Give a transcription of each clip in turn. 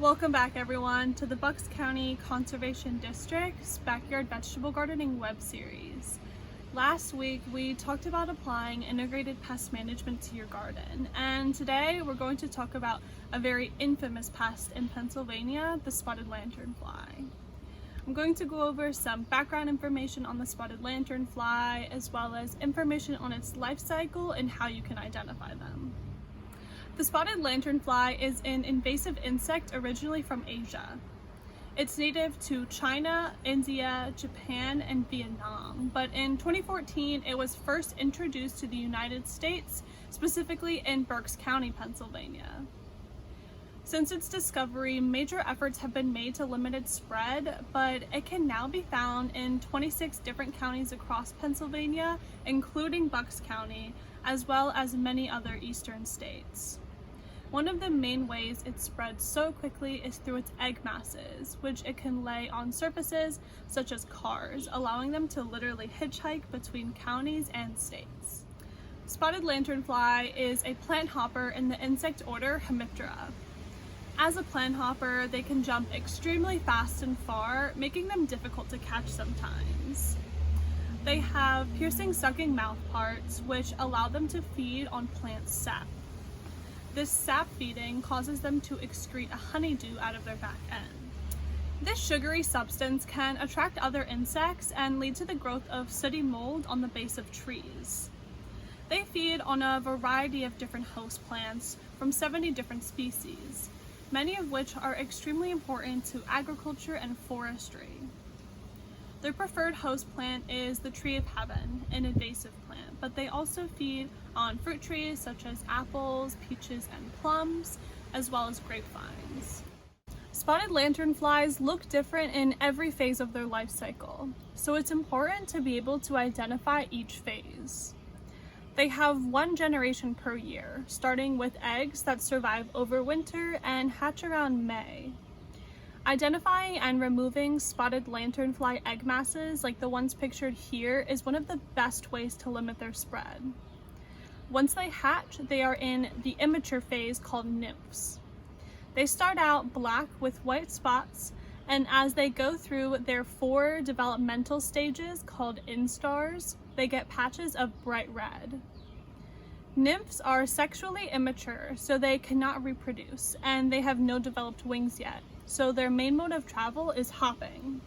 Welcome back everyone to the Bucks County Conservation District's Backyard Vegetable Gardening web series. Last week we talked about applying integrated pest management to your garden, and today we're going to talk about a very infamous pest in Pennsylvania, the spotted lanternfly. I'm going to go over some background information on the spotted lanternfly as well as information on its life cycle and how you can identify them. The spotted lanternfly is an invasive insect originally from Asia. It's native to China, India, Japan, and Vietnam, but in 2014 it was first introduced to the United States, specifically in Berks County, Pennsylvania. Since its discovery, major efforts have been made to limit its spread, but it can now be found in 26 different counties across Pennsylvania, including Bucks County, as well as many other eastern states. One of the main ways it spreads so quickly is through its egg masses, which it can lay on surfaces such as cars, allowing them to literally hitchhike between counties and states. Spotted lanternfly is a plant hopper in the insect order Hemiptera. As a plant hopper, they can jump extremely fast and far, making them difficult to catch sometimes. They have piercing sucking mouth parts, which allow them to feed on plant sap. This sap feeding causes them to excrete a honeydew out of their back end. This sugary substance can attract other insects and lead to the growth of sooty mold on the base of trees. They feed on a variety of different host plants from 70 different species, many of which are extremely important to agriculture and forestry. Their preferred host plant is the tree of heaven, an invasive plant, but they also feed on fruit trees such as apples, peaches, and plums, as well as grapevines. Spotted lanternflies look different in every phase of their life cycle, so it's important to be able to identify each phase. They have one generation per year, starting with eggs that survive over winter and hatch around May. Identifying and removing spotted lanternfly egg masses like the ones pictured here is one of the best ways to limit their spread. Once they hatch, they are in the immature phase called nymphs. They start out black with white spots, and as they go through their 4 developmental stages called instars, they get patches of bright red. Nymphs are sexually immature, so they cannot reproduce, and they have no developed wings yet, so their main mode of travel is hopping.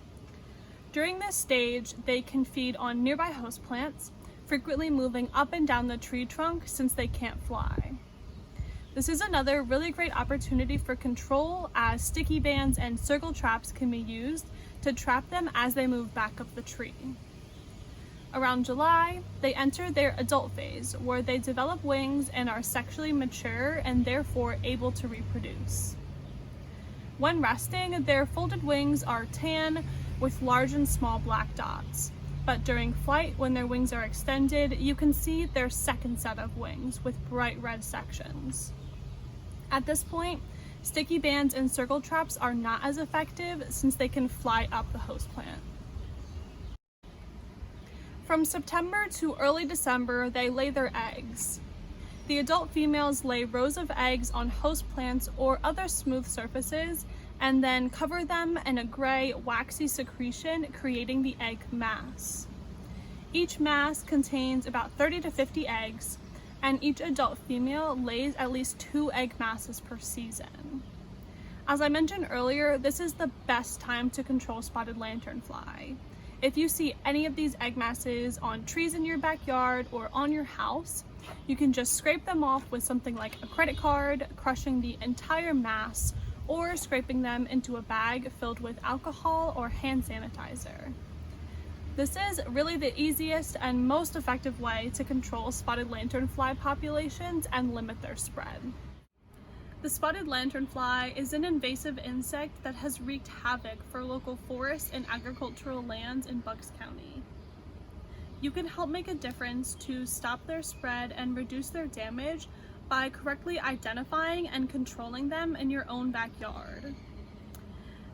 During this stage, they can feed on nearby host plants, frequently moving up and down the tree trunk since they can't fly. This is another really great opportunity for control, as sticky bands and circle traps can be used to trap them as they move back up the tree. Around July, they enter their adult phase, where they develop wings and are sexually mature and therefore able to reproduce. When resting, their folded wings are tan with large and small black dots, but during flight, when their wings are extended, you can see their second set of wings with bright red sections. At this point, sticky bands and circle traps are not as effective since they can fly up the host plant. From September to early December, they lay their eggs. The adult females lay rows of eggs on host plants or other smooth surfaces and then cover them in a gray, waxy secretion, creating the egg mass. Each mass contains about 30 to 50 eggs, and each adult female lays at least 2 egg masses per season. As I mentioned earlier, this is the best time to control spotted lanternfly. If you see any of these egg masses on trees in your backyard or on your house, you can just scrape them off with something like a credit card, crushing the entire mass, or scraping them into a bag filled with alcohol or hand sanitizer. This is really the easiest and most effective way to control spotted lanternfly populations and limit their spread. The spotted lanternfly is an invasive insect that has wreaked havoc for local forests and agricultural lands in Bucks County. You can help make a difference to stop their spread and reduce their damage by correctly identifying and controlling them in your own backyard.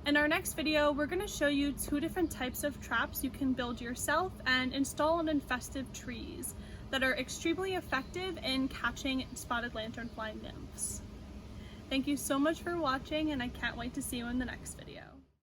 In our next video, we're going to show you 2 different types of traps you can build yourself and install on infested trees that are extremely effective in catching spotted lanternfly nymphs. Thank you so much for watching, and I can't wait to see you in the next video.